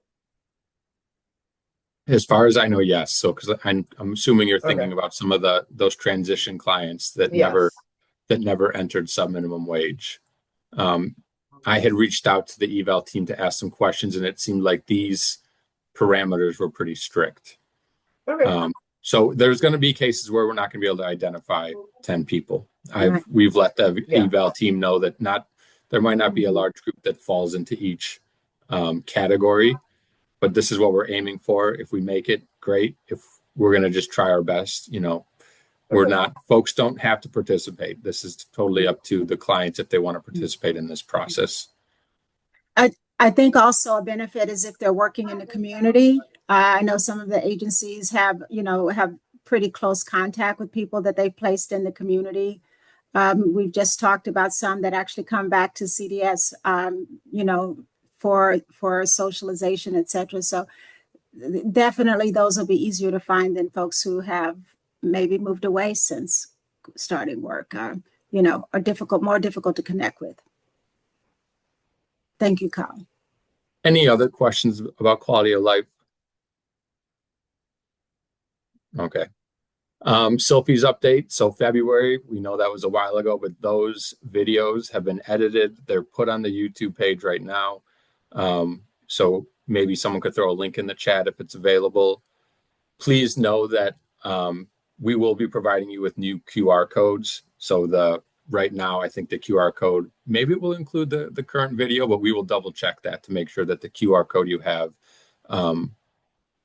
As far as I know, yes. So because I'm assuming you're thinking about some of those transition clients that never entered sub-minimum wage. I had reached out to the eval team to ask some questions, and it seemed like these parameters were pretty strict. So there's going to be cases where we're not going to be able to identify 10 people. We've let the eval team know that there might not be a large group that falls into each category, but this is what we're aiming for. If we make it, great. If we're going to just try our best, folks don't have to participate. This is totally up to the clients if they want to participate in this process. I think also a benefit is if they're working in the community. I know some of the agencies have pretty close contact with people that they've placed in the community. We've just talked about some that actually come back to CDS, for socialization, et cetera. So definitely those will be easier to find than folks who have maybe moved away since starting work, are more difficult to connect with. Thank you, Carl. Any other questions about quality of life? Okay. Sylphie's update. So February, we know that was a while ago, but those videos have been edited. They're put on the YouTube page right now. So maybe someone could throw a link in the chat if it's available. Please know that we will be providing you with new QR codes. So right now, I think the QR code, maybe it will include the current video, but we will double check that to make sure that the QR code you have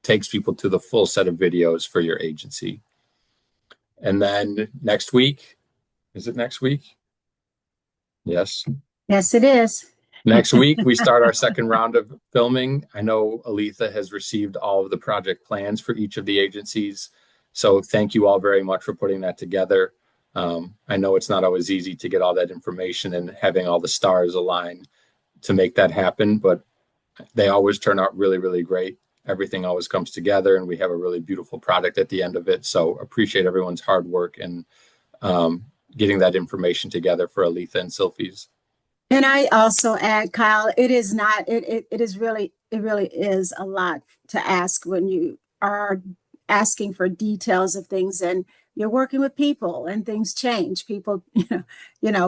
takes people to the full set of videos for your agency. And then next week, is it next week? Yes. Yes, it is. Next week, we start our second round of filming. I know Aletha has received all of the project plans for each of the agencies. So thank you all very much for putting that together. I know it's not always easy to get all that information and having all the stars align. to make that happen, but they always turn out really, really great. Everything always comes together and we have a really beautiful product at the end of it. So appreciate everyone's hard work and getting that information together for Aletha and Sylphie's. And I also add, Kyle, it is not, it really is a lot to ask when you are asking for details of things and you're working with people and things change. People,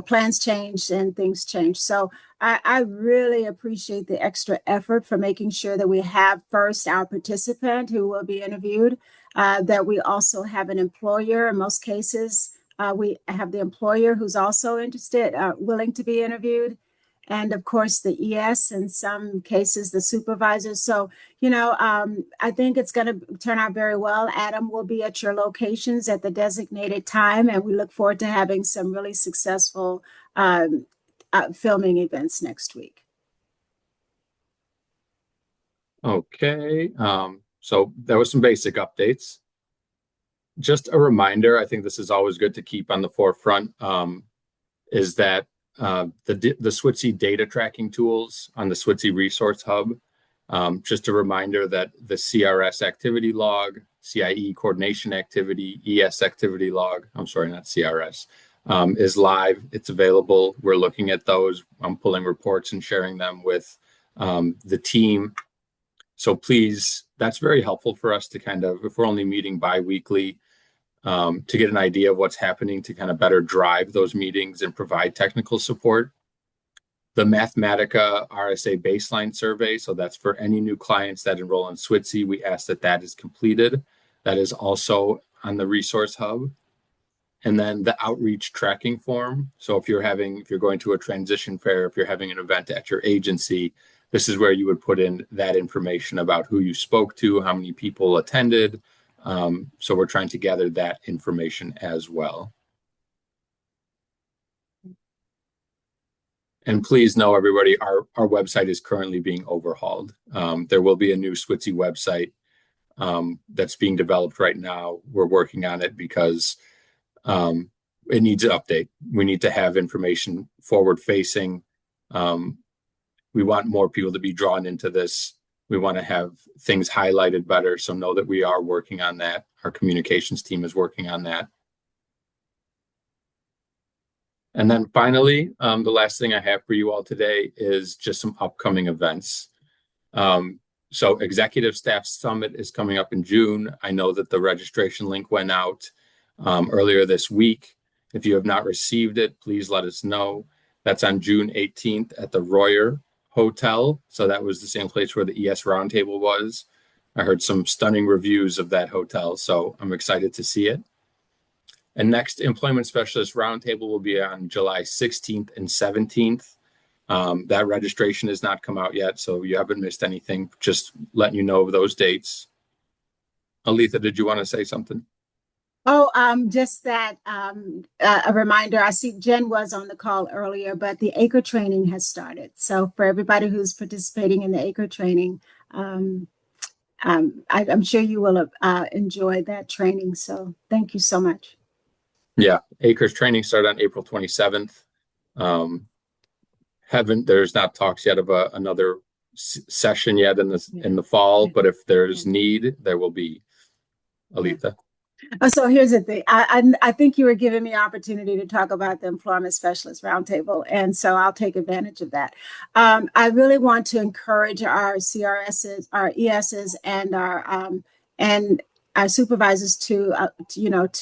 plans change and things change. So I really appreciate the extra effort for making sure that we have first our participant who will be interviewed, that we also have an employer. In most cases, we have the employer who's also interested, willing to be interviewed. And of course, the ES, in some cases, the supervisors. So, I think it's going to turn out very well. Adam will be at your locations at the designated time, and we look forward to having some really successful filming events next week. Okay, so there was some basic updates. Just a reminder, I think this is always good to keep on the forefront, is that the SWTCIE data tracking tools on the SWTCIE Resource Hub. Just a reminder that the CRS activity log, CIE coordination activity, ES activity log, I'm sorry, not CRS, is live. It's available. We're looking at those. I'm pulling reports and sharing them with the team. So please, that's very helpful for us to kind of, if we're only meeting bi-weekly, to get an idea of what's happening to kind of better drive those meetings and provide technical support. The Mathematica RSA baseline survey, so that's for any new clients that enroll in SWTCIE, we ask that is completed. That is also on the Resource Hub. And then the outreach tracking form. So if you're going to a transition fair, if you're having an event at your agency, this is where you would put in that information about who you spoke to, how many people attended. So we're trying to gather that information as well. And please know, everybody, our website is currently being overhauled. There will be a new SWTCIE website that's being developed right now. We're working on it because it needs an update. We need to have information forward facing. We want more people to be drawn into this. We want to have things highlighted better. So know that we are working on that. Our communications team is working on that. And then finally, the last thing I have for you all today is just some upcoming events. So Executive Staff Summit is coming up in June. I know that the registration link went out earlier this week. If you have not received it, please let us know. That's on June 18th at the Royer Hotel. So that was the same place where the ES Roundtable was. I heard some stunning reviews of that hotel, so I'm excited to see it. And next Employment Specialist Roundtable will be on July 16th and 17th. That registration has not come out yet, so you haven't missed anything. Just letting you know of those dates. Aletha, did you want to say something? Oh, just that a reminder. I see Jen was on the call earlier, but the ACRE training has started. So for everybody who's participating in the ACRE training, I'm sure you will enjoy that training. So thank you so much. Yeah, ACRE's training started on April 27th. There's not talks yet of another session yet in the fall, but if there's need, there will be. Aletha. So here's the thing. I think you were giving me opportunity to talk about the Employment Specialist Roundtable, and so I'll take advantage of that. I really want to encourage our CRSs, our ESs, and our supervisors to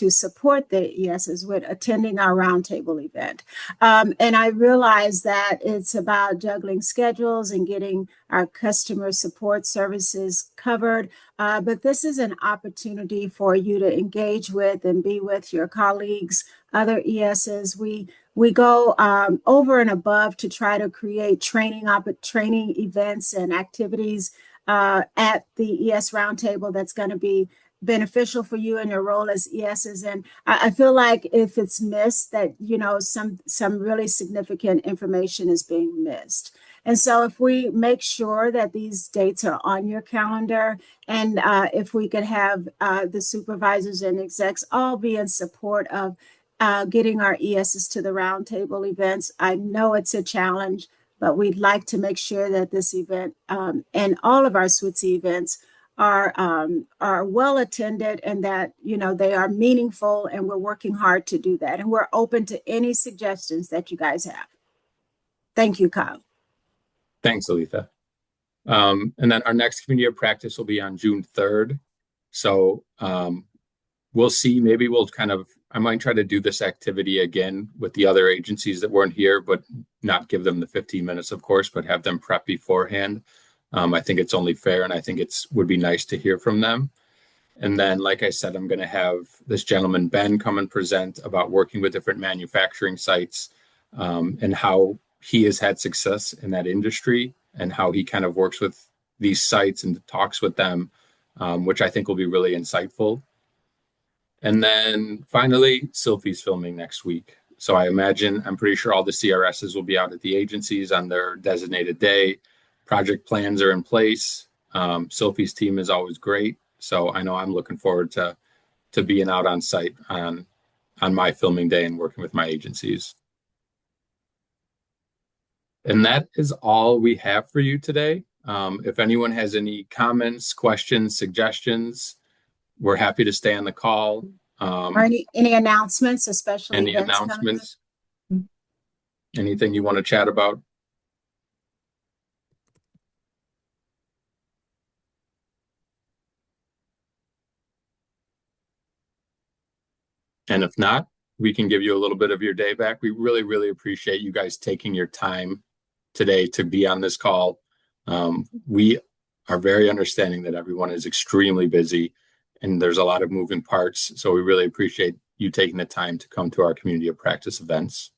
support the ESs with attending our roundtable event. And I realize that it's about juggling schedules and getting our customer support services covered. But this is an opportunity for you to engage with and be with your colleagues, other ESs. We go over and above to try to create training events and activities at the ES Roundtable that's going to be beneficial for you in your role as ESs. And I feel like if it's missed, that some really significant information is being missed. And so if we make sure that these dates are on your calendar, and if we could have the supervisors and execs all be in support of getting our ESs to the roundtable events. I know it's a challenge, but we'd like to make sure that this event and all of our SWTCIE events are well attended and that, they are meaningful, and we're working hard to do that. And we're open to any suggestions that you guys have. Thank you, Kyle. Thanks, Aletha. And then our next community of practice will be on June 3rd. So we'll see, maybe I might try to do this activity again with the other agencies that weren't here, but not give them the 15 minutes, of course, but have them prep beforehand. I think it's only fair, and I think would be nice to hear from them. And then, like I said, I'm going to have this gentleman, Ben, come and present about working with different manufacturing sites and how he has had success in that industry and how he kind of works with these sites and talks with them, which I think will be really insightful. And then finally, Sylphie's filming next week. So I'm pretty sure all the CRSs will be out at the agencies on their designated day. Project plans are in place. Sylphie's team is always great. So I know I'm looking forward to being out on site on my filming day and working with my agencies. And that is all we have for you today. If anyone has any comments, questions, suggestions, we're happy to stay on the call. Or any announcements, especially any announcements? Anything you want to chat about? And if not, we can give you a little bit of your day back. We really, really appreciate you guys taking your time today to be on this call. We are very understanding that everyone is extremely busy and there's a lot of moving parts. So we really appreciate you taking the time to come to our community of practice events.